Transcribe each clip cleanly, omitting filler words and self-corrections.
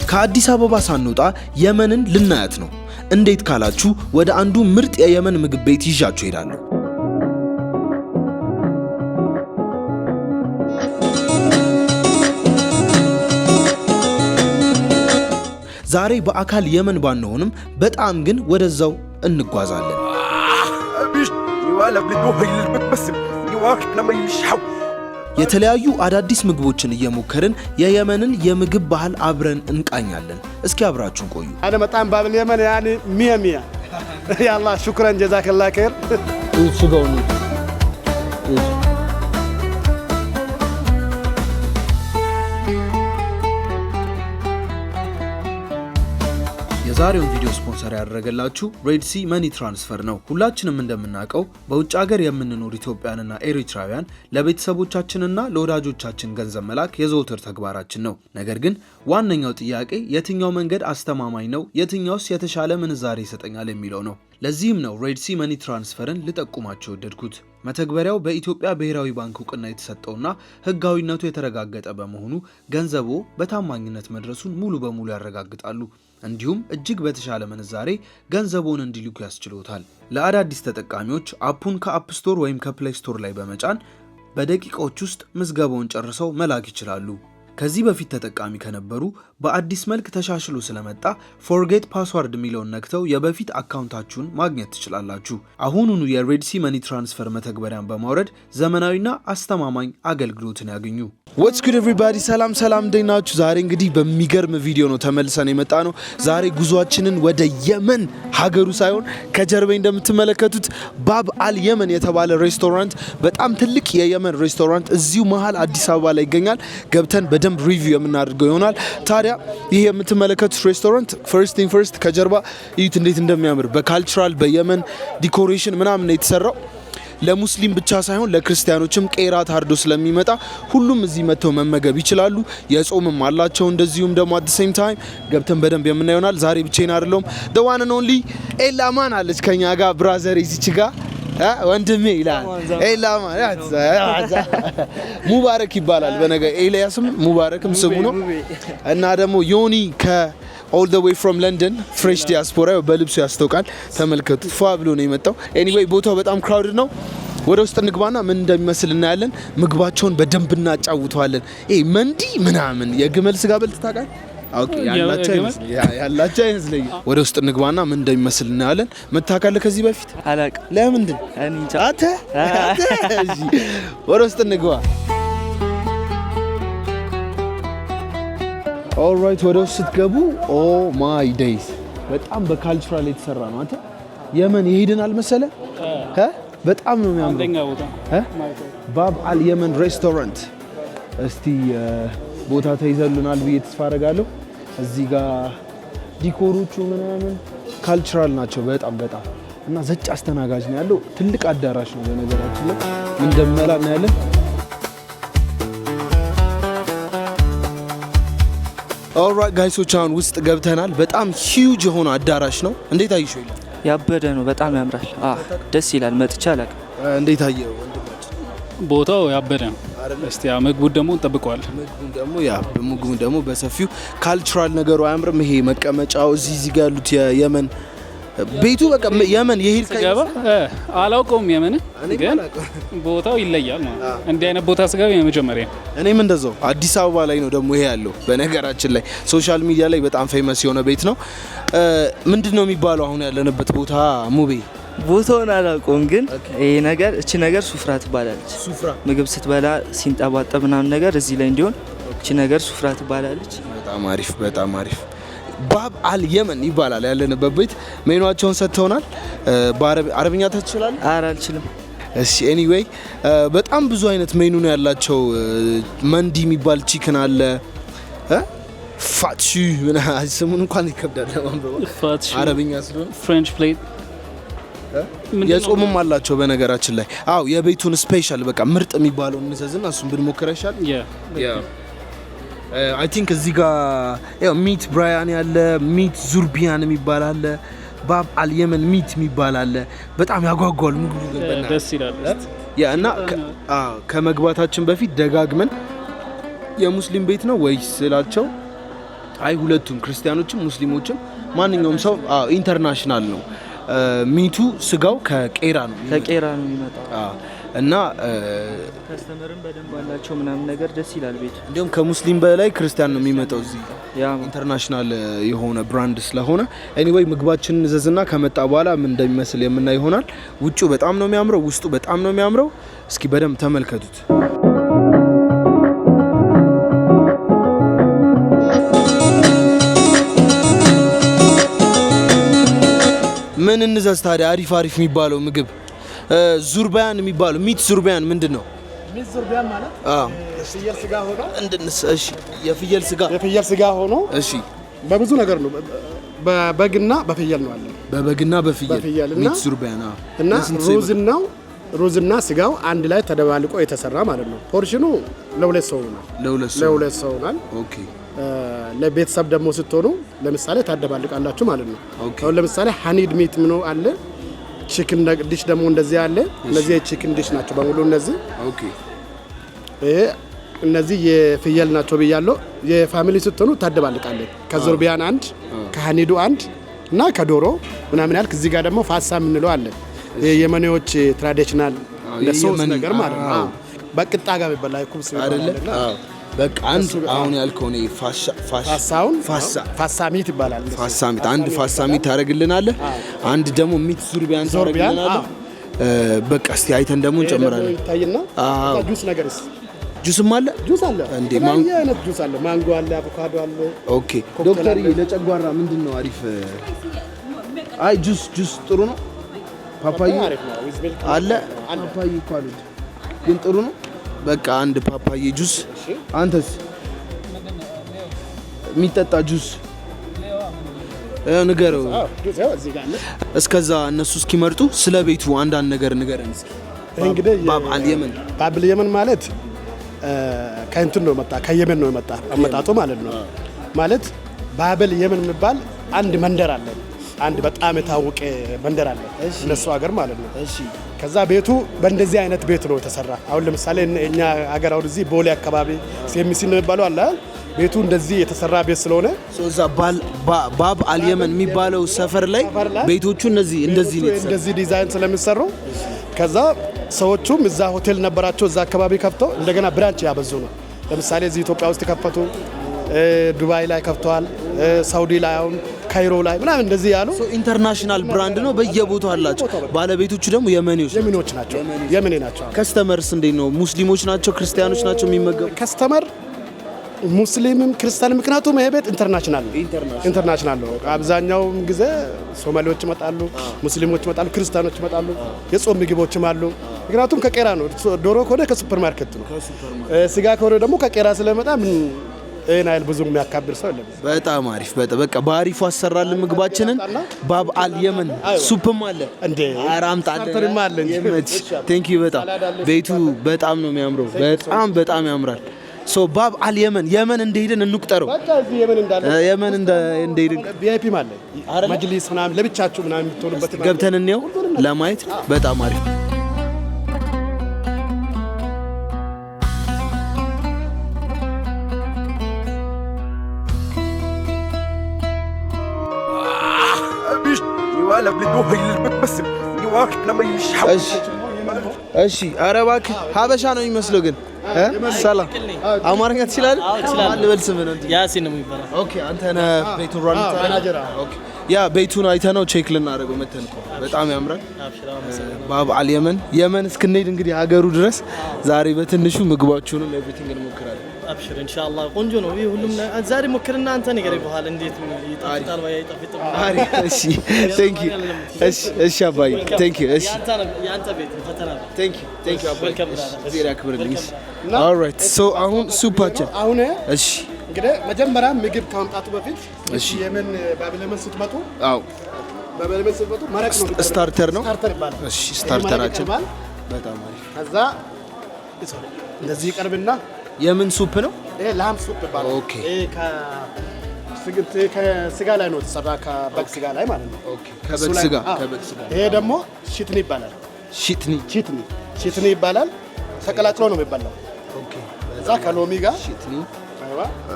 ከአዲስ አበባ ሳንወጣ የመንን ልናያት ነው። እንዴት ካላችሁ ወደ አንዱ ምርጥ የየመን ምግብ ቤት ይዣችሁ ሄዳለሁ። ዛሬ በአካል የመን ባንሆንም በጣም ግን ወደዛው እንጓዛለን። የተለያዩ አዳዲስ ምግቦችን እየሞከርን የየመንን የምግብ ባህል አብረን እንቃኛለን። እስኪ አብራችሁን ቆዩ። انا مطعم باب اليمن يعني 100 يلا شكرا جزاك الله خير የዛሬውን ቪዲዮ ስፖንሰር ያደረገላችሁ ሬድ ሲ መኒ ትራንስፈር ነው። ሁላችንም እንደምናውቀው በውጭ ሀገር የምንኖር ኢትዮጵያንና ኤሪትራውያን ለቤተሰቦቻችንና ለወዳጆቻችን ገንዘብ መላክ የዘወትር ተግባራችን ነው። ነገር ግን ዋነኛው ጥያቄ የትኛው መንገድ አስተማማኝ ነው፣ የትኛውስ የተሻለ ምንዛሬ ይሰጠኛል የሚለው ነው። ለዚህም ነው ሬድ ሲ መኒ ትራንስፈርን ልጠቁማችሁ ወደድኩት። መተግበሪያው በኢትዮጵያ ብሔራዊ ባንክ እውቅና የተሰጠውና ህጋዊነቱ የተረጋገጠ በመሆኑ ገንዘቦ በታማኝነት መድረሱን ሙሉ በሙሉ ያረጋግጣሉ። እንዲሁም እጅግ በተሻለ ምንዛሬ ገንዘቦን እንዲልኩ ያስችሎታል። ለአዳዲስ ተጠቃሚዎች አፑን ከአፕ ስቶር ወይም ከፕሌይ ስቶር ላይ በመጫን በደቂቃዎች ውስጥ ምዝገባውን ጨርሰው መላክ ይችላሉ። ከዚህ በፊት ተጠቃሚ ከነበሩ በአዲስ መልክ ተሻሽሎ ስለመጣ ፎርጌት ፓስወርድ የሚለውን ነክተው የበፊት አካውንታችሁን ማግኘት ትችላላችሁ። አሁኑኑ የሬድ ሲ መኒ ትራንስፈር መተግበሪያን በማውረድ ዘመናዊና አስተማማኝ አገልግሎትን ያገኙ። What's good everybody? ሰላም እንዴት ናችሁ? ዛሬ እንግዲህ በሚገርም ቪዲዮ ነው ተመልሰን የመጣ ነው። ዛሬ ጉዟችንን ወደ የመን ሀገሩ ሳይሆን ከጀርባዬ እንደምትመለከቱት ባብ አል የመን የተባለ ሬስቶራንት፣ በጣም ትልቅ የየመን ሬስቶራንት እዚሁ መሃል አዲስ አበባ ላይ ይገኛል። ገብተን በደንብ ሪቪው የምናደርገው ይሆናል። ታዲያ ይሄ የምትመለከቱት ሬስቶራንት ፈርስት ከጀርባ እዩት እንዴት እንደሚያምር በካልቸራል በየመን ዲኮሬሽን ምናምን ነው የተሰራው። ለሙስሊም ብቻ ሳይሆን ለክርስቲያኖችም ቄራ ታርዶ ስለሚመጣ ሁሉም እዚህ መተው መመገብ ይችላሉ። የጾምም አላቸው። እንደዚሁም ደግሞ አት ሴም ታይም ገብተን በደንብ የምናየውናል። ዛሬ ብቻዬን አይደለም። the one and only ኤላማን አለች ከኛ ጋር ብራዘር እዚች ጋር ወንድሜ ይላል ኤላማን ሙባረክ ይባላል። በነገ ኤልያስም ሙባረክም ስሙ ነው። እና ደግሞ ዮኒ all the way from London fresh diaspora በልብሱ ያስተውቃል። ተመልከቱት ፏ ብሎ ነው የመጣው። ኤኒዌይ ቦታው በጣም ክራውድድ ነው። ወደ ውስጥ እንግባና ምን እንደሚመስል እናያለን። ምግባቸውን በደንብ እናጫውተዋለን። መንዲ ምናምን የግመል ስጋ በልተህ ታውቃለህ? ኦኬ ያላችሁ አይመስለኝ። ወደ ውስጥ እንግባና ምን እንደሚመስል እናያለን። መታካለህ ከዚህ በፊት አላውቅም። ለምንድን እንጃ አተ እሺ ወደ ውስጥ እንግባ። ኦልራይት ወደ ውስጥ ስትገቡ ኦ ማይ ዴይስ በጣም በካልቸራል የተሰራ ነው። አንተ የመን የሄድን አልመሰለ በጣም ነው የሚያምረው። ባብ አል የመን ሬስቶራንት እስቲ ቦታ ተይዘሉናል ብዬ ተስፋ አደርጋለሁ። እዚህ ጋር ዲኮሮቹ ምናምን ካልቸራል ናቸው በጣም እና ዘጭ አስተናጋጅ ነው ያለው። ትልቅ አዳራሽ ነው በነገራችን ላይ እንደምመላ ነው ያለን። ኦልራይት ጋይሶች አሁን ውስጥ ገብተናል። በጣም ሂውጅ የሆነ አዳራሽ ነው። እንዴት አየሽው? ያበደ ነው። በጣም ያምራል። ደስ ይላል። መጥቻ አላውቅም። እንዴት አየው ወንድማችን? ቦታው ያበደ ነው። እስቲ ምግቡን ደግሞ እንጠብቀዋለን። ምግቡን ደግሞ በሰፊው ካልቸራል ነገሩ አያምርም? ይሄ መቀመጫው እዚህ ጋር ያሉት የየመን ቤቱ በቃ የመን የሄድ ከገባ አላውቀውም። የመን ግን ቦታው ይለያል ነው። እንዲህ አይነት ቦታ ስገባ የመጀመሪያ እኔም እንደዛው አዲስ አበባ ላይ ነው ደግሞ ይሄ ያለው። በነገራችን ላይ ሶሻል ሚዲያ ላይ በጣም ፌመስ የሆነ ቤት ነው። ምንድነው የሚባለው አሁን ያለንበት ቦታ? ሙቤ ቦታውን አላውቀውም፣ ግን ይሄ ነገር እቺ ነገር ሱፍራ ትባላለች። ሱፍራ ምግብ ስትበላ ሲንጠባጠብ ምናምን ነገር እዚህ ላይ እንዲሆን እቺ ነገር ሱፍራ ትባላለች። በጣም አሪፍ ባብ አል የመን ይባላል ያለንበት ቤት። ሜኑዋቸውን ሰጥተውናል። በአረብኛ ትችላለህ? ኧረ አልችልም። እሺ ኤኒዌይ በጣም ብዙ አይነት ሜኑ ነው ያላቸው። መንዲ የሚባል ቺክን አለ። ፋትሹ ምን ስሙን እንኳን ይከብዳል ለማንበብ አረብኛ ስለሆነ ፍሬንች ፕሌት የጾምም አላቸው በነገራችን ላይ። አዎ የቤቱን ስፔሻል በቃ ምርጥ የሚባለው እንዘዝና እሱን ብንሞክር ይሻላል። አይ ቲንክ እዚህ ጋር ያው ሚት ብራያን ያለ ሚት ዙርቢያን የሚባል አለ። ባብ አል የመን ሚት የሚባል አለ። በጣም ያጓጓል ምግቡ ገበና ደስ ይላል። እና ከመግባታችን በፊት ደጋግመን የሙስሊም ቤት ነው ወይስ ስላቸው አይ ሁለቱም ክርስቲያኖችም ሙስሊሞችም ማንኛውም ሰው ኢንተርናሽናል ነው። ሚቱ ስጋው ከቄራ ነው የሚመጣው እና ከስተመርም በደንብ አላቸው ምናምን ነገር ደስ ይላል ቤቱ። እንዲሁም ከሙስሊም በላይ ክርስቲያን ነው የሚመጣው እዚህ ኢንተርናሽናል የሆነ ብራንድ ስለሆነ። ኤኒዌይ ምግባችንን እንዘዝና ከመጣ በኋላ ምን እንደሚመስል የምናይ ይሆናል። ውጪው በጣም ነው የሚያምረው፣ ውስጡ በጣም ነው የሚያምረው። እስኪ በደንብ ተመልከቱት። ምን እንዘዝ ታዲያ? አሪፍ የሚባለው ምግብ ዙርባያን የሚባለው ሚት ዙርባያን ምንድን ነው? ሚት ዙርባያን ማለት የፍየል ስጋ ሆኖ እሺ፣ የፍየል ስጋ ሆኖ እሺ፣ በብዙ ነገር ነው። በበግና በፍየል ነው አለ። በበግና በፍየል ሚት ዙርባያን እና ሩዝና ስጋው አንድ ላይ ተደባልቆ የተሰራ ማለት ነው። ፖርሽኑ ለሁለት ሰው ነው። ኦኬ። ለቤተሰብ ደግሞ ስትሆኑ ለምሳሌ ታደባልቃላችሁ ማለት ነው። አሁን ለምሳሌ ሃኒድ ሚት ምን አለ፣ ቺክን ዲሽ ደግሞ እንደዚህ አለ። እነዚህ የቺክን ዲሽ ናቸው በሙሉ እነዚህ። ኦኬ። እነዚህ የፍየል ናቸው ብያለሁ። የፋሚሊ ስትሆኑ ታደባልቃለች። ከዙርቢያን አንድ፣ ከሃኒዱ አንድ እና ከዶሮ ምናምን ያልክ። እዚህ ጋር ደግሞ ፋሳ የምንለው አለ። የየመኔዎች ትራዲሽናል ለሶስ ነገር ማለት ነው። በቅጣ ጋር ይበላ ኩብስ አይደለ? በቃ አንድ አሁን ያልከው ነው ፋሳ ሚት ይባላል። ፋሳ ሚት አንድ ፋሳ ሚት ታረግልናለህ። አንድ ደግሞ ሚት ዙርቢያን ታረግልናለህ። በቃ እስቲ አይተን ደግሞ እንጨምራለን። ይታይና ጁስ ነገርስ ጁስም አለ እንዴ? አይነት ጁስ አለ። ማንጎ አለ፣ አቮካዶ አለ። ኦኬ ዶክተር፣ ለጨጓራ ምንድነው አሪፍ? አይ ጁስ ጥሩ ነው። ፓፓያ አለ። ፓፓያ ይኳሉ ግን ጥሩ ነው። በቃ አንድ ፓፓያ ጁስ። አንተስ የሚጠጣ ጁስ ንገረው። እስከዛ እነሱ እስኪመርጡ ስለ ቤቱ አንዳንድ ነገር ንገረን እስኪ። እንግዲህ ባብ አልየመን ማለት ከእንትን ነው መጣ፣ ከየመን ነው መጣ አመጣጡ ማለት ነው። ማለት ባብ አልየመን የሚባል አንድ መንደር አለ። አንድ በጣም የታወቀ መንደር አለ እነሱ ሀገር ማለት ነው። እሺ። ከዛ ቤቱ በእንደዚህ አይነት ቤት ነው የተሰራ። አሁን ለምሳሌ እኛ ሀገር አሁን እዚህ ቦሌ አካባቢ ሲኤምሲ ነው የሚባለው አለ። ቤቱ እንደዚህ የተሰራ ቤት ስለሆነ ሶዛ ባብ አልየመን የሚባለው ሰፈር ላይ ቤቶቹ እንደዚህ ዲዛይን ስለሚሰሩ ከዛ ሰዎቹም እዛ ሆቴል ነበራቸው እዛ አካባቢ ከፍተው እንደገና ብራንች ያበዙ ነው። ለምሳሌ እዚህ ኢትዮጵያ ውስጥ ከፈቱ፣ ዱባይ ላይ ከፍተዋል፣ ሳውዲ ላይ፣ አሁን ካይሮ ላይ ምናምን እንደዚህ ያሉ ኢንተርናሽናል ብራንድ ነው። በየቦታው አላቸው። ባለቤቶቹ ደግሞ የመኔዎች ናቸው። የመኔ ናቸው። ከስተመርስ እንዴት ነው? ሙስሊሞች ናቸው? ክርስቲያኖች ናቸው የሚመገቡ? ከስተመር ሙስሊምም ክርስቲያን፣ ምክንያቱም ይሄ ቤት ኢንተርናሽናል ነው። አብዛኛው ጊዜ ሶማሌዎች ይመጣሉ፣ ሙስሊሞች ይመጣሉ፣ ክርስቲያኖች ይመጣሉ። የጾም ምግቦችም አሉ። ምክንያቱም ከቄራ ነው። ዶሮ ከሆነ ከሱፐር ማርኬት ነው። ስጋ ከሆነ ደግሞ ከቄራ ስለመጣ አይል ብዙ የሚያካብር ሰው የለም። በጣም አሪፍ። በቃ በአሪፉ አሰራልን ምግባችንን። ባብ አልየመን ሱፕም አለ እንዴ? አራምጣለን አለ እንጂ። ቴንክ ዩ። በጣም ቤቱ በጣም ነው የሚያምረው። በጣም ያምራል። ሶ ባብ አልየመን የመን እንደሄድን እንቁጠረው። በቃ እዚህ የመን እንደሄድን ቪአይፒ ማለት መጅሊስ ምናምን ለብቻችሁ ምናምን የምትሆኑበት ገብተን እንየው ለማየት በጣም አሪፍ። እሺ ኧረ እባክህ ሀበሻ ነው የሚመስለው ግን ሰላም አማርኛ ትችላለህ? ልበል ስምህ ነው? ያሲን ነው የሚባለው። ኦኬ አንተ ነህ ቤቱን ራን ኦኬ ያ ቤቱን አይተነው ቼክ ልናደርገው መተን እኮ በጣም ያምራል። ባብ አልየመን እስክንሄድ እንግዲህ ሀገሩ ድረስ ዛሬ በትንሹ ምግባችሁንም ኤቭሪቲንግ እንሞክራለን። አብሽር ኢንሻአላህ ቆንጆ ነው። ይሄ ሁሉም ዛሬ ሞክርና አንተ ንገረኝ በኋላ እንዴት ይጣፍጣል ወይ አይጣፍጥም። እሺ ቴንክ ዩ። እሺ አባዬ ቴንክ ዩ። እሺ ያንተ ቤት ፈተና ነው። ቴንክ ዩ አባዬ ዜራ ክብርልኝ። ኦልራይት ሶ አሁን ሱፓችን አሁን እሺ እንግዲህ መጀመሪያ ምግብ ከመምጣቱ በፊት የመን ባብ አልየመን ስትመጡ ባብ አልየመን ስትመጡ መረቅ ነው ስታርተር ነው። ስታርተር ይባላል። እሺ ስታርተራችን በጣም አሪፍ። ከዛ እንደዚህ ይቀርብና የምን ሱፕ ነው? ይሄ ላም ሱፕ ይባላል። ኦኬ ከስጋ ላይ ነው የተሰራ፣ ከበግ ስጋ ላይ ማለት ነው። ኦኬ ከበግ ስጋ። ይሄ ደግሞ ሽትኒ ይባላል። ሽትኒ ይባላል። ተቀላቅሎ ነው የሚባላው። ኦኬ ከዛ ከሎሚ ጋር ሽትኒ።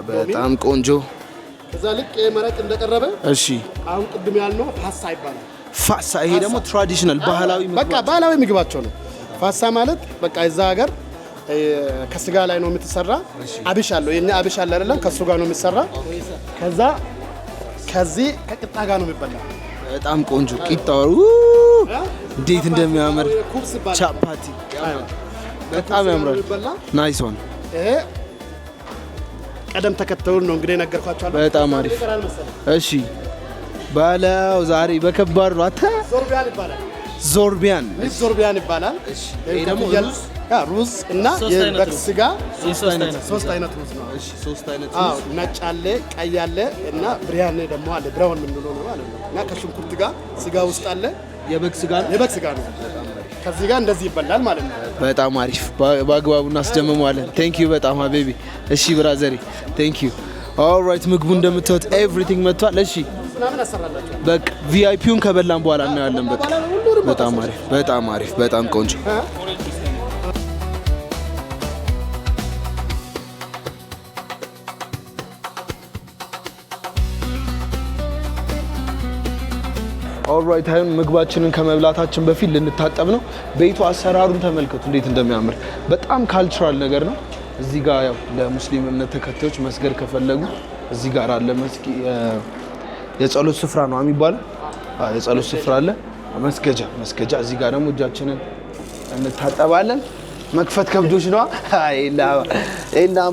በጣም ቆንጆ። እዛ ልክ መረቅ እንደቀረበ እሺ አሁን ቅድም ያልነው ፋሳ ይባላል። ፋሳ ይሄ ደግሞ ትራዲሽናል ባህላዊ ምግብ በቃ ባህላዊ ምግባቸው ነው። ፋሳ ማለት በቃ እዛ ሀገር ከስጋ ላይ ነው የምትሰራ። አብሽ አለው የኛ አብሽ አለ አይደለም? ከሱ ጋር ነው የሚሰራ። ከዛ ከዚህ ከቅጣ ጋር ነው የሚበላ። በጣም ቆንጆ ቂጣው እንዴት እንደሚያምር ቻፓቲ በጣም ያምራል። ናይስ ዋን። ይሄ ቀደም ተከተሉን ነው እንግዲህ ነገርኳችሁ። በጣም አሪፍ። እሺ ባላው ዛሬ በከባድ ነው። አታ ዞርቢያን ይባላል። ዞርቢያን ይባላል። እሺ ይሄ ደግሞ ሩዝ እና የበግ ስጋ ሶስት አይነት ሩዝ ነው። እሺ ሶስት አይነት ሩዝ ነጭ አለ፣ ቀይ አለ እና ብሪያን ደግሞ አለ። ብራውን ምን ነው ማለት ነው። እና ከሽንኩርት ጋር ስጋ ውስጥ አለ። የበግ ስጋ ነው። ከዚህ ጋር እንደዚህ ይበላል ማለት ነው። በጣም አሪፍ። በአግባቡ እናስደምመዋለን። ቴንክ ዩ በጣም ሀቢቢ። እሺ ብራዘሪ ቴንክ ዩ። ኦልራይት ምግቡ እንደምታዩት ኤቭሪቲንግ መጥቷል። እሺ በቃ ቪአይፒውን ከበላን በኋላ እናያለን። በቃ በጣም አሪፍ በጣም ቆንጆ። ኦልራይት አሁን ምግባችንን ከመብላታችን በፊት ልንታጠብ ነው። ቤቱ አሰራሩን ተመልከቱ እንዴት እንደሚያምር። በጣም ካልቸራል ነገር ነው። እዚህ ጋር ያው ለሙስሊም እምነት ተከታዮች መስገድ ከፈለጉ እዚህ ጋር አለ የጸሎት ስፍራ ነው የሚባለው። የጸሎት ስፍራ አለ፣ መስገጃ። እዚህ ጋር ደግሞ እጃችንን እንታጠባለን። መክፈት ከብዶች ነው።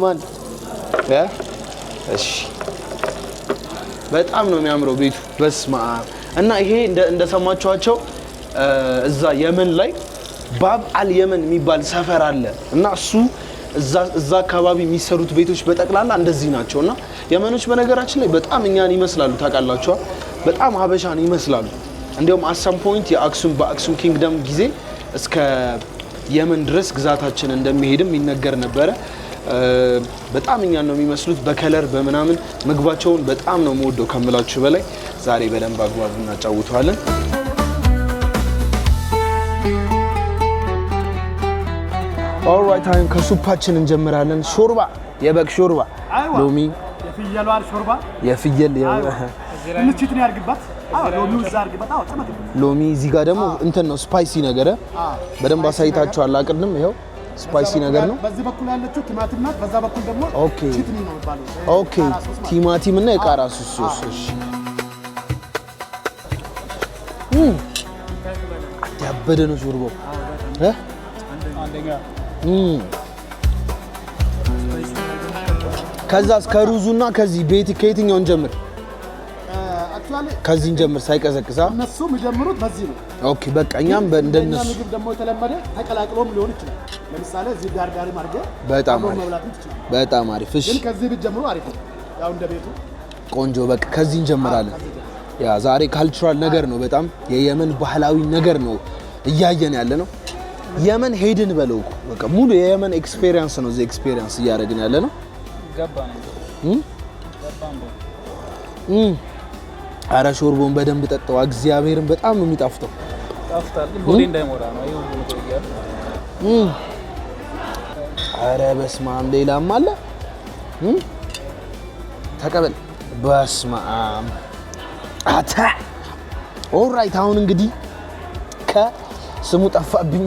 ማን እሺ በጣም ነው የሚያምረው ቤቱ በስማ እና ይሄ እንደሰማችኋቸው እዛ የመን ላይ ባብ አል የመን የሚባል ሰፈር አለ እና እዛ አካባቢ የሚሰሩት ቤቶች በጠቅላላ እንደዚህ ናቸውና የመኖች በነገራችን ላይ በጣም እኛን ይመስላሉ። ታውቃላችሁ በጣም ሀበሻን ይመስላሉ። እንዲያውም አሳም ፖይንት በአክሱም ኪንግደም ጊዜ እስከ የመን ድረስ ግዛታችን እንደሚሄድም ይነገር ነበረ። በጣም እኛን ነው የሚመስሉት በከለር በምናምን። ምግባቸውን በጣም ነው የምወደው ከምላችሁ በላይ። ዛሬ በደንብ አግባቡ እናጫውተዋለን። ኦልራይት አሁን ከሱፓችን እንጀምራለን። ሾርባ፣ የበግ ሾርባ፣ ሎሚ፣ የፍየሏን ሾርባ፣ የፍየል እንቺት ነው ያርግባት። ሎሚው እዛ አርግባት። ሎሚ እዚህ ጋር ደግሞ እንትን ነው ስፓይሲ ነገር በደንብ አሳይታችኋል። አቅድም ይኸው ስፓይሲ ነገር ነው። በዚህ በኩል ያለችው ቲማቲም ናት። በዛ በኩል ደግሞ ቺትኒ ነው የሚባለው። ኦኬ ቲማቲም እና የቃራ ሶስ። እሺ ያበደ ነው ሾርባው። ከዛ እስከ ሩዙና ከዚህ ቤት ከየትኛውን ጀምር? ከዚህ ጀምር ሳይቀዘቅዛ። እነሱ የሚጀምሩት በዚህ ነው። ኦኬ በቃ እኛም እንደነሱ ምግብ ደግሞ የተለመደ ተቀላቅሎም ሊሆን ይችላል። ለምሳሌ እዚህ ጋር ማርገ በጣም አሪፍ። እሺ ግን ከዚህ ቢጀምሩ አሪፍ ነው። ያው እንደ ቤቱ ቆንጆ። በቃ ከዚህ እንጀምራለን። ያ ዛሬ ካልቸራል ነገር ነው። በጣም የየመን ባህላዊ ነገር ነው እያየን ያለ ነው። የመን ሄድን በለው እኮ በቃ ሙሉ የየመን ኤክስፒሪየንስ ነው። እዚህ ኤክስፒሪየንስ እያደረግን ያለ ነው። አረ ሾርቦን በደንብ ጠጣው። እግዚአብሔርን በጣም ነው የሚጣፍጠው። ቦሌ እንዳይሞራ ነው ይሄው። አረ በስመ አብ ሌላም አለ። ተቀበል። በስመ አብ አታ። ኦልራይት አሁን እንግዲህ ከስሙ ጠፋብኝ።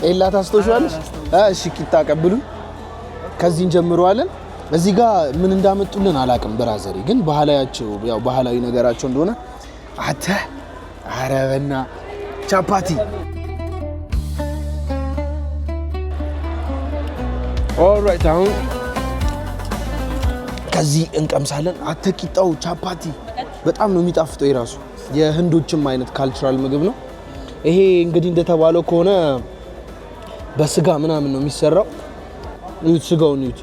ኤላ ታስቶሻለሽ? እሺ ቂጣ ቀብሉ። ከዚህ እንጀምረዋለን። እዚህ ጋር ምን እንዳመጡልን አላውቅም። ብራዘሪ ግን ባህላያቸው ያው ባህላዊ ነገራቸው እንደሆነ አተ አረበና ቻፓቲ። ኦልራይት አሁን ከዚህ እንቀምሳለን። አተ ቂጣው ቻፓቲ በጣም ነው የሚጣፍጠው። የራሱ የህንዶችም አይነት ካልቸራል ምግብ ነው ይሄ። እንግዲህ እንደተባለው ከሆነ በስጋ ምናምን ነው የሚሰራው። እዩት ስጋውን እዩት።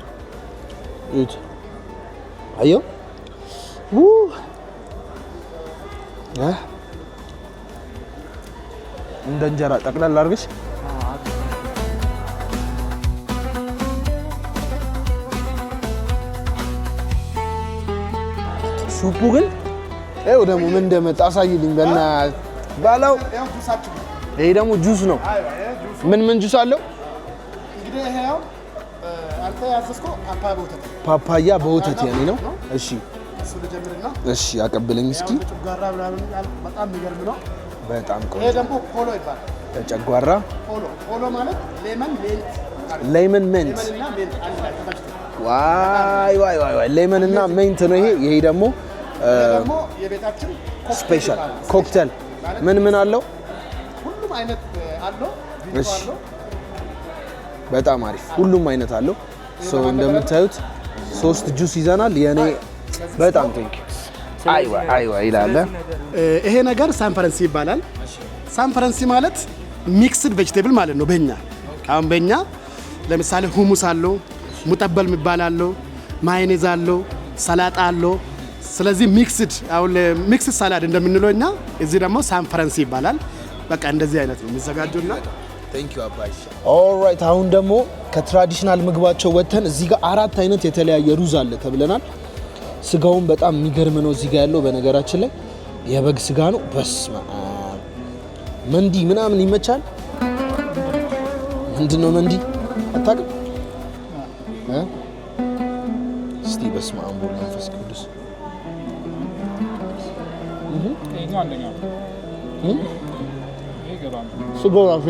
አዮ እንደ እንጀራ ጠቅላላ አድርገሽ ሱፑ ግን ይኸው ደግሞ ምን እንደመጣ አሳይልኝ በእናትህ ባላው። ይሄ ደግሞ ጁስ ነው። ምን ጁስ አለው? እንግዲህ ይሄው አንተ ያዘዝከው ፓፓያ በወተት ፓፓያ በወተት ያኔ ነው። እሺ ከሱ ልጀምርና እሺ አቀብለኝ እስኪ። ጨጓራ ምናምን በጣም የሚገርም ነው። በጣም ቆንጆ። ይሄ ደግሞ ፖሎ ይባላል። ለጨጓራ ፖሎ ማለት ሌመን ሜንት ሌመን ሜንት። እና ሜንት አንድ ላይ ተፈጭቶ ዋይ ሌመን እና ሜንት ነው ይሄ። ይሄ ደግሞ የቤታችን ስፔሻል ኮክቴል ምን አለው? ሁሉም አይነት አለው። እሺ በጣም አሪፍ ሁሉም አይነት አለው። ሶ እንደምታዩት 3 ጁስ ይዘናል። የኔ በጣም ቴንክ ዩ አይዋ ይላል። ይሄ ነገር ሳን ፈረንሲ ይባላል። ሳን ፈረንሲ ማለት ሚክስድ ቬጂቴብል ማለት ነው በእኛ። አሁን በእኛ ለምሳሌ ሁሙስ አለው፣ ሙጠበል የሚባል አለው፣ ማዮኔዝ አለው፣ ሰላጣ አለው። ስለዚህ ሚክስድ አሁን ሚክስድ ሳላድ እንደምንለው እኛ እዚህ ደግሞ ሳን ፈረንሲ ይባላል። በቃ እንደዚህ አይነት ነው የሚዘጋጁና ቴንክ ዩ አባይ። ኦልራይት አሁን ደግሞ ከትራዲሽናል ምግባቸው ወጥተን እዚህ ጋር 4 አይነት የተለያየ ሩዝ አለ ተብለናል። ስጋውን በጣም የሚገርም ነው። እዚህ ጋር ያለው በነገራችን ላይ የበግ ስጋ ነው። በስመ አብ መንዲ ምናምን ይመቻል። ምንድነው መንዲ አታውቅም? እስቲ በስመ አብ ወወልድ ወመንፈስ ቅዱስ ስጋው ራሱ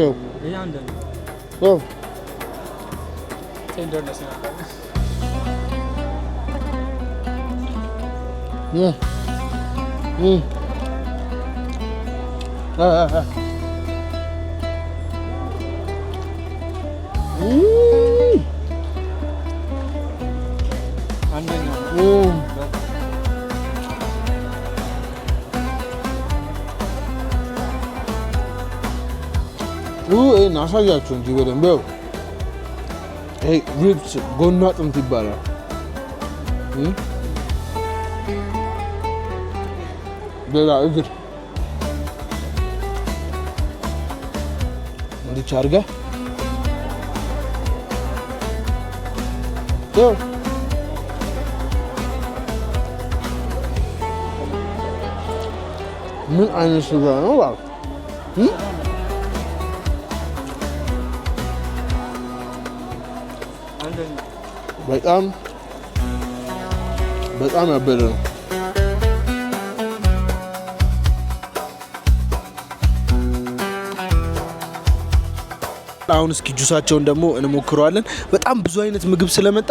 እናሳያችሁ እንጂ በደንብ ያው ይሄ ሪብስ ጎኗ አጥንት ይባላል። ሌላ እግር እንዲህ አድርገህ ምን አይነት ስጋ ነው? በጣም ያበደ ነው። አሁን እስኪ ጁሳቸውን ደግሞ እንሞክረዋለን። በጣም ብዙ አይነት ምግብ ስለመጣ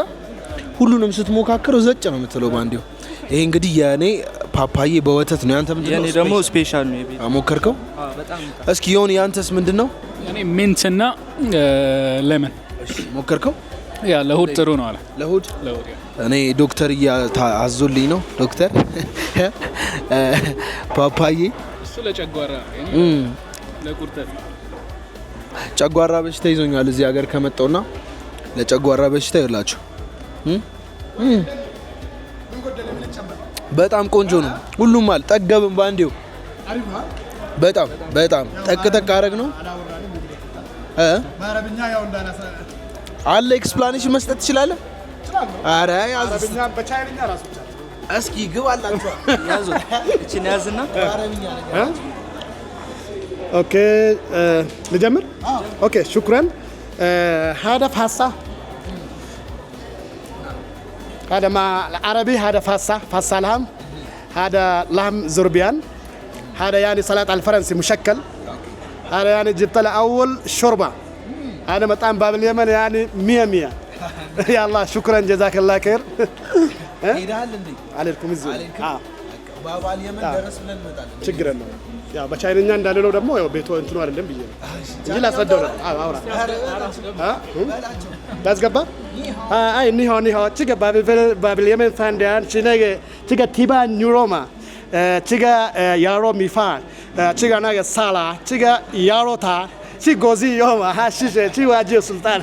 ሁሉንም ስትሞካከረው ዘጭ ነው የምትለው ባንዴው። ይሄ እንግዲህ የኔ ፓፓዬ በወተት ነው። ያንተ ምንድነው? የኔ ደግሞ ስፔሻል ነው። የቤት ሞከርከው? እስኪ የሆነ ያንተስ ምንድነው? እኔ ሚንትና ሌመን። እሺ ሞከርከው? ያ ለሁድ ጥሩ ነው አለ። ለሁድ እኔ ዶክተር አዞልኝ ነው ዶክተር ፓፓዬ እሱ ለጨጓራ ለቁርጠት ጨጓራ በሽታ ይዞኛል እዚህ ሀገር ከመጣውና ለጨጓራ በሽታ ይላችሁ በጣም ቆንጆ ነው። ሁሉም አለ ጠገብን ባንዴው በጣም ጠቅ አረግ ነው በአረብኛ ያው እንዳናሰ አለ ኤክስፕላኔሽን መስጠት ትችላለህ? አረ ያዝ በቻይንኛ ራሱ እስኪ ግብ አላችሁ ያዙ እቺን ያዝና አረብኛ ነገር ኦኬ ልጀምር። ኦኬ شكرا. هذا فاسا هذا مع العربي هذا فاسا لحم. هذا لحم زربيان. هذا يعني سلطة الفرنسي مشكل. هذا يعني جبت له أول شوربة. هذا مطعم باب اليمن يعني 100 يا الله شكرا جزاك الله خير. عليكم الزين. باب اليمن درس ብለን እንመጣለን። ችግር ነው። ያው በቻይንኛ እንዳለው ደግሞ ያው ቤቱ እንትኑ አይደለም ብዬ ነው እንጂ ላስረዳው ነው። አውራ ዳስገባ አይ ኒሆ ችጋ ባብ የመን ፋንዳን ችጋ ቲባ ኒውሮማ ችጋ ያሮ ሚፋን ችጋ ናገ ሳላ ችጋ ያሮታ ችጎዚ ዮማ ሀሽሽ ችዋጂ ሱልጣን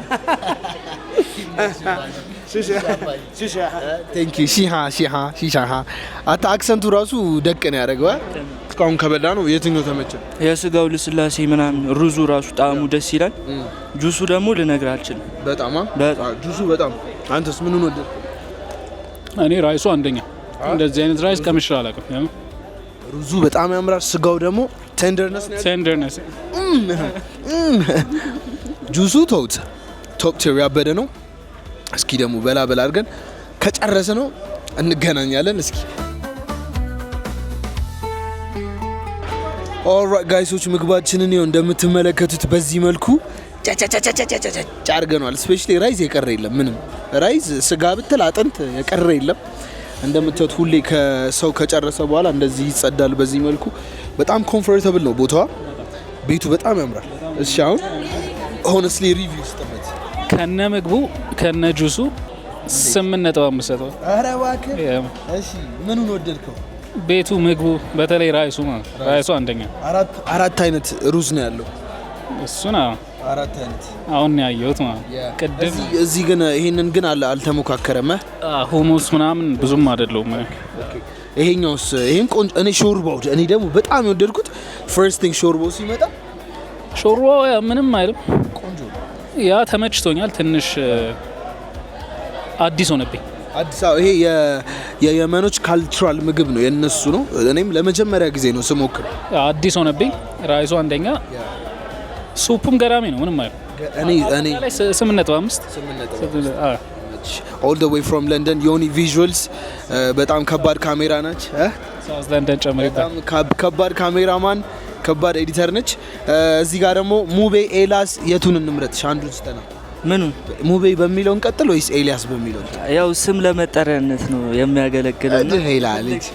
ቴንክ ዩ ሺሃ አታ አክሰንቱ ራሱ ደቅ ነው ያደረገው። እስካሁን ከበላ ነው የትኛው ተመቸ? የስጋው ልስላሴ ምናምን ሩዙ ራሱ ጣዕሙ ደስ ይላል። ጁሱ ደግሞ ልነግርህ አልችልም። በጣም ጁሱ በጣም። አንተስ ምን ወደድክ? እኔ ራይሱ አንደኛ። እንደዚህ አይነት ራይስ ቀምሼ አላውቅም። ሩዙ በጣም ያምራል። ስጋው ደግሞ ቴንደርነስ ጁሱ ተውት ቶፕ ቲር ያበደ ነው። እስኪ ደግሞ በላ አድርገን ከጨረሰ ነው እንገናኛለን። እስኪ ኦልራይት ጋይሶች ምግባችንን ይኸው እንደምትመለከቱት በዚህ መልኩ ጫርገናል። ስፔሻሊ ራይዝ የቀረ የለም ምንም ራይዝ ስጋ ብትል አጥንት የቀረ የለም። እንደምታዩት ሁሌ ከሰው ከጨረሰ በኋላ እንደዚህ ይጸዳል በዚህ መልኩ። በጣም ኮምፎርታብል ነው ቦታዋ። ቤቱ በጣም ያምራል። እሺ አሁን ሆነስሊ ሪቪው ስጠመት ከነ ምግቡ ከነ ጁሱ 8.5 ሰጠው። ኧረ እባክህ እሺ ምኑን ወደድከው? ቤቱ፣ ምግቡ፣ በተለይ ራይሱ ራይሱ አንደኛ። አራት አይነት ሩዝ ነው ያለው። እሱና አራት አይነት አሁን ነው ያየሁት ማለት ቅድም። እዚህ ግን ይሄንን ግን አልተሞካከረም። ሁሙስ ምናምን ብዙም አይደለም። ይሄኛውስ ይሄን ቆንጆ። እኔ ሾርባው እኔ ደግሞ በጣም የወደድኩት ፈርስት ቲንግ ሾርባው ሲመጣ ሾርባው ምንም አይልም ቆንጆ ያ ተመችቶኛል። ትንሽ አዲስ ሆነብኝ። አዲስ አበባ ይሄ የየመኖች ካልቸራል ምግብ ነው የነሱ ነው። እኔም ለመጀመሪያ ጊዜ ነው ስሞክር አዲስ ሆነብኝ። ራይሱ አንደኛ፣ ሱፑም ገራሚ ነው። ምንም አይልም። እኔ 8.5 ኦል ዘ ዌይ ፍሮም ለንደን ዮኒ ቪዥዋልስ በጣም ከባድ ካሜራ ናች። ሳውዝ ለንደን ጨምሪታ ከባድ ካሜራማን ከባድ ኤዲተር ነች። እዚህ ጋር ደግሞ ሙቤ ኤላስ የቱን እንምረጥ? አንዱን ስጠና። ምኑን? ሙቤ በሚለው እንቀጥል ወይስ ኤልያስ በሚለው? ያው ስም ለመጠሪያነት ነው የሚያገለግለው። ሄላለች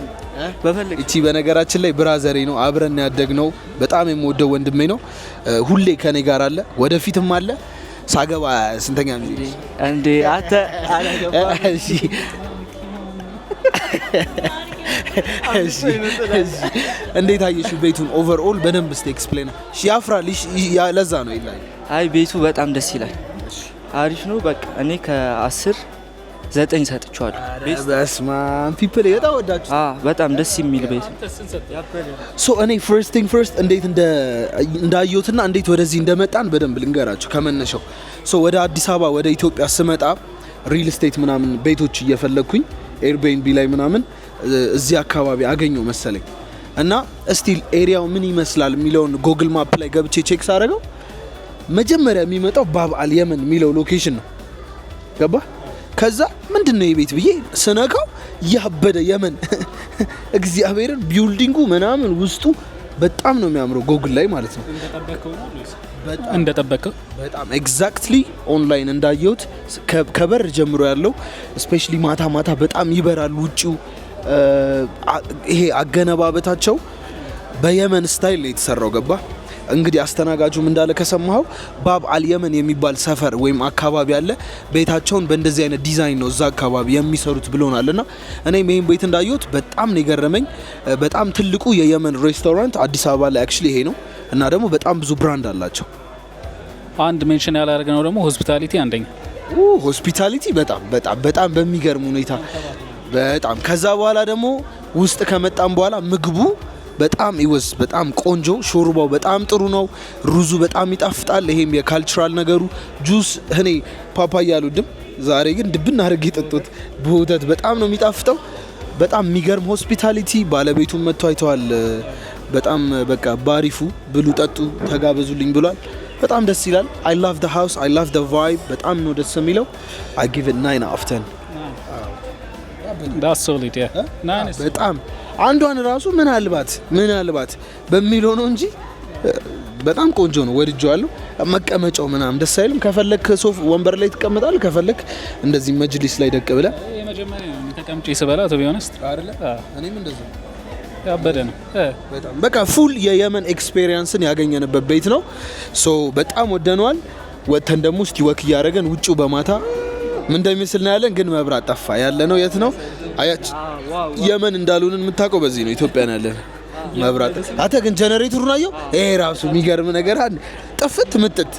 እቺ በነገራችን ላይ ብራዘሬ ነው፣ አብረን ያደግነው በጣም የምወደው ወንድሜ ነው። ሁሌ ከኔ ጋር አለ፣ ወደፊትም አለ። ሳገባ ስንተኛ እንዴ አንተ አላገባ? እሺ እንዴት አየሽው ቤቱን ኦቨርኦል? በደንብ እስቲ ኤክስፕሌን። ያፍራል፣ ለዛ ነው ይላል። አይ ቤቱ በጣም ደስ ይላል፣ አሪፍ ነው። በቃ እኔ ከ10 9 ሰጥቻለሁ። በስመ አብ ፒፕል በጣም ወዳችሁ። በጣም ደስ የሚል ቤት ሶ እኔ ፈርስት ቲንግ ፈርስት እንዴት እንዳየሁትና እንዴት ወደዚህ እንደመጣን በደንብ ልንገራችሁ ከመነሻው። ሶ ወደ አዲስ አበባ ወደ ኢትዮጵያ ስመጣ ሪል ስቴት ምናምን ቤቶች እየፈለግኩኝ ኤርቤንቢ ላይ ምናምን እዚህ አካባቢ አገኘው መሰለኝ እና ስቲል ኤሪያው ምን ይመስላል የሚለውን ጎግል ማፕ ላይ ገብቼ ቼክ ሳደርገው መጀመሪያ የሚመጣው ባብ አል የመን የሚለው ሎኬሽን ነው። ገባ? ከዛ ምንድነው የቤት ብዬ ስነካው ያበደ የመን እግዚአብሔርን ቢልዲንጉ ምናምን ውስጡ በጣም ነው የሚያምረው ጎግል ላይ ማለት ነው። እንደጠበቀው በጣም ኤግዛክትሊ ኦንላይን እንዳየሁት ከበር ጀምሮ ያለው ስፔሻሊ ማታ ማታ በጣም ይበራል ውጪው። ይሄ አገነባበታቸው በየመን ስታይል ነው የተሰራው። ገባ? እንግዲህ አስተናጋጁም እንዳለ ከሰማኸው ባብ አል የመን የሚባል ሰፈር ወይም አካባቢ አለ። ቤታቸውን በእንደዚህ አይነት ዲዛይን ነው እዛ አካባቢ የሚሰሩት ብሎናልና እኔም ይሄን ቤት እንዳየሁት በጣም ነው የገረመኝ። በጣም ትልቁ የየመን ሬስቶራንት አዲስ አበባ ላይ አክቹሊ ይሄ ነው እና ደግሞ በጣም ብዙ ብራንድ አላቸው። አንድ ሜንሽን ያላደረግነው ደግሞ ሆስፒታሊቲ አንደኛ። ሆስፒታሊቲ በጣም በሚገርም ሁኔታ በጣም ከዛ በኋላ ደግሞ ውስጥ ከመጣም በኋላ ምግቡ በጣም ይወስ በጣም ቆንጆ፣ ሾርባው በጣም ጥሩ ነው፣ ሩዙ በጣም ይጣፍጣል። ይሄም የካልቸራል ነገሩ ጁስ እኔ ፓፓያ አልወድም፣ ዛሬ ግን ድብና አድርጌ የጠጡት በወተት በጣም ነው የሚጣፍጠው። በጣም የሚገርም ሆስፒታሊቲ። ባለቤቱን መጥቶ አይተዋል። በጣም በቃ ባሪፉ ብሉ፣ ጠጡ፣ ተጋበዙልኝ ብሏል። በጣም ደስ ይላል። I love the house, I love the vibe። በጣም ነው ደስ የሚለው። I give it 9 out of 10። that's solid yeah nice። በጣም አንዷን ራሱ ምናልባት በሚለው ነው እንጂ በጣም ቆንጆ ነው፣ ወድጄዋለሁ። መቀመጫው ምናምን ደስ አይልም? ከፈለክ ሶፍ ወንበር ላይ ትቀመጣለህ፣ ከፈለክ እንደዚህ መጅሊስ ላይ ደቅ ብለህ የመጀመሪያ ነው ተቀምጬ ስበላ to be honest አይደለ? እኔም እንደዚህ ያበደ ነው። በጣም በቃ ፉል የየመን ኤክስፔሪየንስን ያገኘንበት ቤት ነው። ሶ በጣም ወደነዋል። ወተን ደግሞ እስቲ ወክ እያደረገን ውጪው በማታ ምን እንደሚመስል ነው ያለን። ግን መብራት ጠፋ። ያለ ነው የት ነው? አያች የመን እንዳልሆንን የምታውቀው በዚህ ነው። ኢትዮጵያ ነው ያለን መብራት። አተ ግን ጀነሬተሩን አየው። ይሄ ራሱ የሚገርም ነገር አለ። ጥፍት ምጥት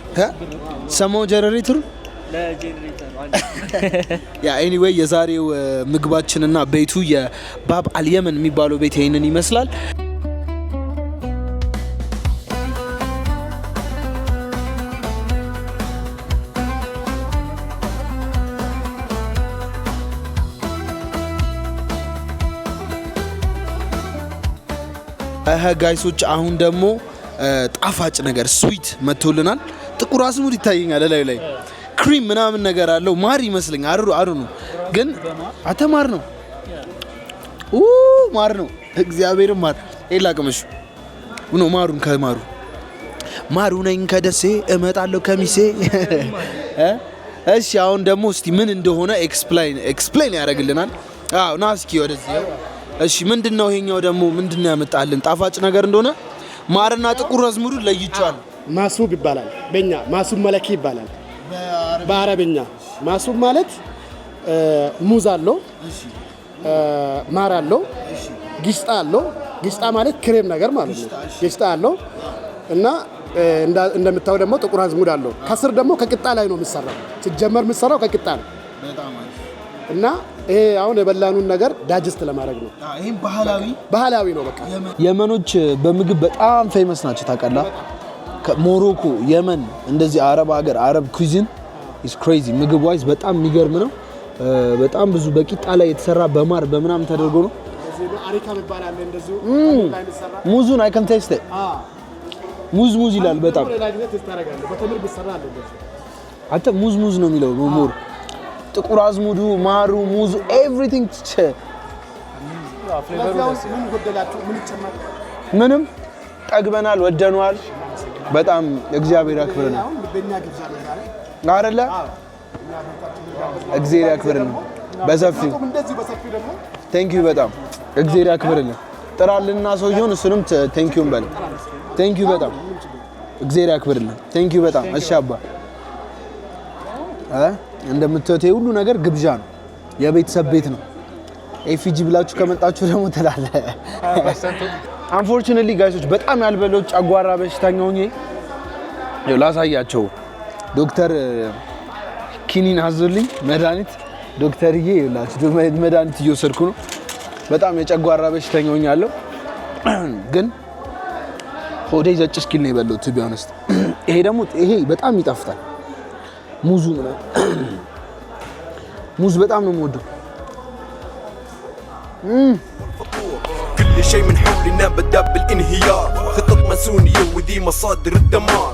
ሰማው ጀነሬተሩ ያ ኤኒዌይ የዛሬው ምግባችንና ቤቱ የባብ አል የመን የሚባለው ቤት ይሄንን ይመስላል። ጋይሶች አሁን ደግሞ ጣፋጭ ነገር ስዊት መጥቶልናል። ጥቁር አዝሙድ ይታየኛል ላይ ክሪም ምናምን ነገር አለው። ማር ይመስለኛል። አሩ ነው ግን አተማር ነው። ማር ነው እግዚአብሔር ማር ኤላ ቅመሹ ነው ማሩን ከማሩ ማሩ ነኝ ከደሴ እመጣለሁ ከሚሴ እሺ አሁን ደግሞ እስቲ ምን እንደሆነ ኤክስፕሌን ያደርግልናል አዎ ና እስኪ ወደዚህ እሺ ምንድነው ይሄኛው ደግሞ ምንድነው ያመጣልን ጣፋጭ ነገር እንደሆነ ማርና ጥቁር አዝሙዱ ለይቻል ማሱብ ይባላል በእኛ ማሱብ መለኪ ይባላል በአረብኛ ማሱብ ማለት ሙዝ አለው ማር አለው ጊስጣ አለው ጊስጣ ማለት ክሬም ነገር ማለት ነው ጊስጣ አለው እና እንደምታው ደግሞ ጥቁር አዝሙድ አለው ከስር ደግሞ ከቅጣ ላይ ነው የሚሰራው ሲጀመር የሚሰራው ከቅጣ ነው እና ይሄ አሁን የበላኑን ነገር ዳይጀስት ለማድረግ ነው ይሄን ባህላዊ ነው በቃ የመኖች በምግብ በጣም ፌመስ ናቸው ታውቃለህ ሞሮኮ የመን እንደዚህ አረብ ሀገር አረብ ኩዚን ኢዝ ክሬዚ ምግብ ዋይዝ በጣም የሚገርም ነው በጣም ብዙ በቂጣ ላይ የተሰራ በማር በመናም ተደርጎ ነው እዚህ ነው አሪካ ይባላል እንደዚሁ ላይ የሚሰራ ሙዙን አይ ካን ቴስት ሙዝ ይላል በጣም በተምር ቢሰራ አለ አንተ ሙዝ ነው የሚለው ሞር ጥቁር አዝሙዱ ማሩ ሙዙ ኤቭሪቲንግ ምንም ጠግበናል ወደናል በጣም እግዚአብሔር ያክብረን አይደለ እግዚአብሔር ያክብረን በሰፊው ቴንክ ዩ በጣም እግዚአብሔር ያክብረን ጥራልና ሰውየውን እሱንም ቴንክ ዩ በል ቴንክ ዩ በጣም እግዚአብሔር ያክብረን ቴንክ ዩ በጣም እሺ አባ እንደምትወቴ ሁሉ ነገር ግብዣ ነው የቤተሰብ ቤት ነው ኤፊጂ ብላችሁ ከመጣችሁ ደግሞ ተላለ አንፎርቹኔትሊ ጋይሶች በጣም ያልበለው ጨጓራ በሽታኛ ሆኜ ያው ላሳያቸው ዶክተር ኪኒን አዞልኝ መድኃኒት ዶክተርዬ ይላችሁ መድኃኒት እየወሰድኩ ነው በጣም የጨጓራ በሽታኛ ሆኛለሁ ግን ሆዴ ዘጭ እስኪል ነው የበለው ቱ ቢ ኦነስት ይሄ በጣም ይጣፍጣል ሙዙ ሙዝ በጣም ነው የምወደው كل شيء من حولنا بدا بالانهيار خطط ماسونيه وذي مصادر الدمار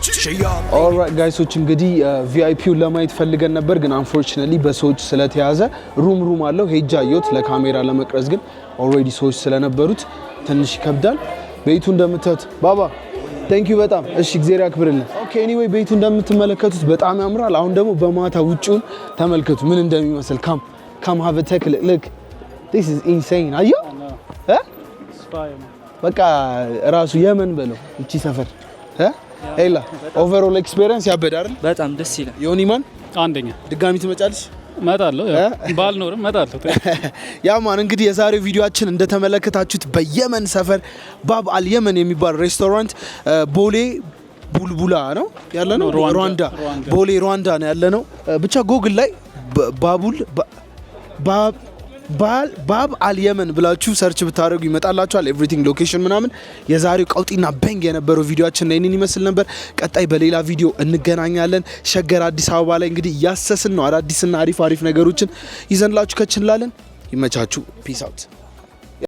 ኦልራይት ጋይሶች እንግዲህ ቪአይፒውን ለማየት ፈልገን ነበር ግን አንፎርቹኔትሊ በሰዎች ስለተያዘ ሩም አለው ሄጃዮት ለካሜራ ለመቅረጽ ግን ኦልሬዲ ሰዎች ስለነበሩት ትንሽ ይከብዳል ቤቱ እንደምታዩት ባባ ቴንክ ዩ በጣም እሺ እግዚአብሔር ያክብርልን ኦኬ ኤኒዌይ ቤቱ እንደምትመለከቱት በጣም ያምራል አሁን ደግሞ በማታ ውጪውን ተመልከቱ ምን እንደሚመስል ካም ሃቭ አ ቴክ ሉክ this is insane አዩ በቃ ራሱ የመን በለው እቺ ሰፈር ሄላ ኦቨርኦል ኤክስፒሪየንስ ያበደ አይደል በጣም ደስ ይላል ዮኒማን አንደኛ ድጋሚ ትመጫለሽ መጣለሁ ባልኖርም መጣለሁ ያማን እንግዲህ የዛሬው ቪዲዮአችን እንደተመለከታችሁት በየመን ሰፈር ባብ አል የመን የሚባል ሬስቶራንት ቦሌ ቡልቡላ ነው ያለነው ሩዋንዳ ቦሌ ሩዋንዳ ነው ያለነው ብቻ ጎግል ላይ ባብ አል የመን ብላችሁ ሰርች ብታደርጉ ይመጣላችኋል ኤቭሪቲንግ ሎኬሽን ምናምን የዛሬው ቀውጢና በንግ የነበረው ቪዲዮአችን እኔን ይመስል ነበር ቀጣይ በሌላ ቪዲዮ እንገናኛለን ሸገር አዲስ አበባ ላይ እንግዲህ ያሰስን ነው አዳዲስና አሪፍ ነገሮችን ይዘንላችሁ ከችንላለን ይመቻችሁ ፒስ አውት